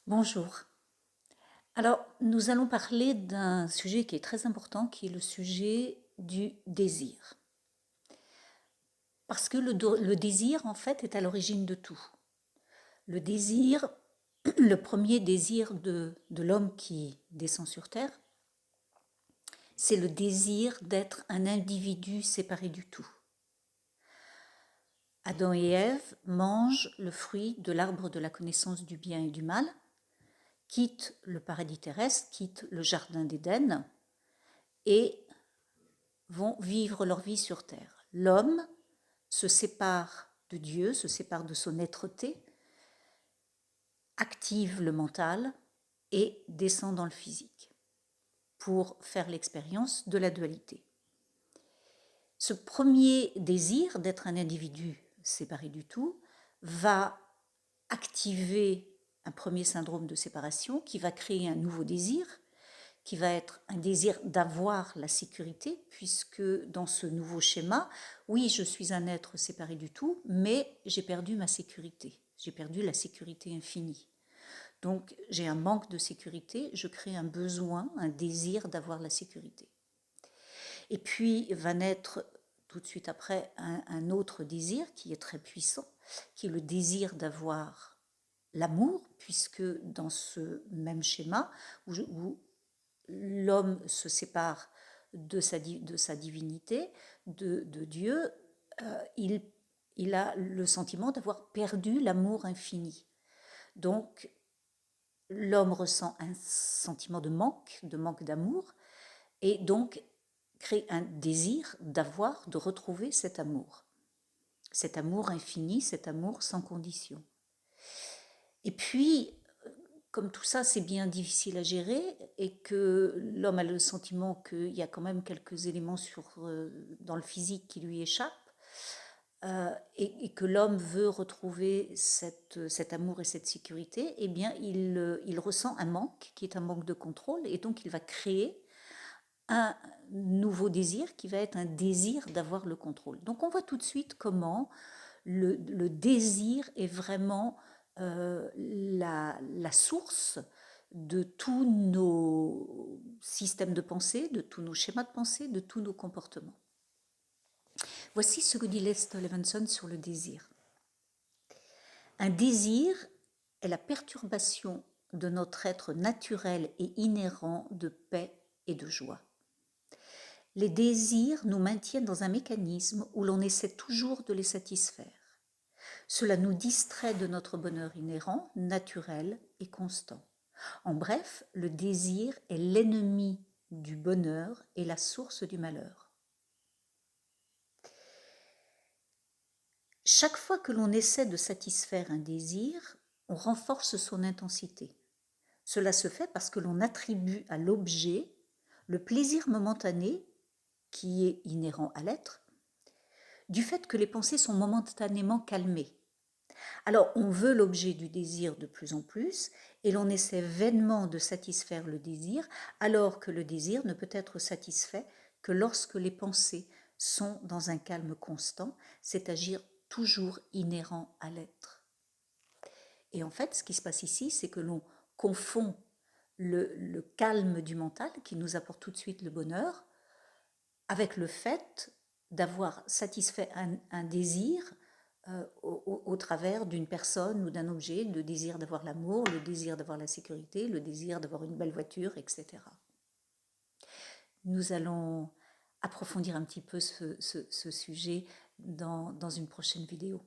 Bonjour. Alors, nous allons parler d'un sujet qui est très important, qui est le sujet du désir. Parce que le désir, en fait, est à l'origine de tout. Le désir, le premier désir de l'homme qui descend sur Terre, c'est le désir d'être un individu séparé du tout. Adam et Ève mangent le fruit de l'arbre de la connaissance du bien et du mal, quittent le paradis terrestre, quittent le jardin d'Éden et vont vivre leur vie sur Terre. L'homme se sépare de Dieu, se sépare de son êtreté, active le mental et descend dans le physique pour faire l'expérience de la dualité. Ce premier désir d'être un individu séparé du tout va activer un premier syndrome de séparation qui va créer un nouveau désir, qui va être un désir d'avoir la sécurité, puisque dans ce nouveau schéma, oui, je suis un être séparé du tout, mais j'ai perdu ma sécurité, j'ai perdu la sécurité infinie. Donc j'ai un manque de sécurité, je crée un besoin, un désir d'avoir la sécurité. Et puis va naître tout de suite après un autre désir qui est très puissant, qui est le désir d'avoir l'amour, puisque dans ce même schéma, où l'homme se sépare de sa divinité, de Dieu, il a le sentiment d'avoir perdu l'amour infini. Donc, l'homme ressent un sentiment de manque d'amour, et donc crée un désir d'avoir, de retrouver cet amour infini, cet amour sans condition. Et puis, comme tout ça, c'est bien difficile à gérer et que l'homme a le sentiment qu'il y a quand même quelques éléments dans le physique qui lui échappent, et que l'homme veut retrouver cet amour et cette sécurité, eh bien, il ressent un manque qui est un manque de contrôle, et donc il va créer un nouveau désir qui va être un désir d'avoir le contrôle. Donc on voit tout de suite comment le désir est vraiment la source de tous nos systèmes de pensée, de tous nos schémas de pensée, de tous nos comportements. Voici ce que dit Lester Levinson sur le désir. Un désir est la perturbation de notre être naturel et inhérent de paix et de joie. Les désirs nous maintiennent dans un mécanisme où l'on essaie toujours de les satisfaire. Cela nous distrait de notre bonheur inhérent, naturel et constant. En bref, le désir est l'ennemi du bonheur et la source du malheur. Chaque fois que l'on essaie de satisfaire un désir, on renforce son intensité. Cela se fait parce que l'on attribue à l'objet le plaisir momentané qui est inhérent à l'être, du fait que les pensées sont momentanément calmées. Alors on veut l'objet du désir de plus en plus et l'on essaie vainement de satisfaire le désir, alors que le désir ne peut être satisfait que lorsque les pensées sont dans un calme constant, c'est-à-dire toujours inhérent à l'être. Et en fait, ce qui se passe ici, c'est que l'on confond le calme du mental, qui nous apporte tout de suite le bonheur, avec le fait d'avoir satisfait un désir au travers d'une personne ou d'un objet, le désir d'avoir l'amour, le désir d'avoir la sécurité, le désir d'avoir une belle voiture, etc. Nous allons approfondir un petit peu ce sujet dans une prochaine vidéo.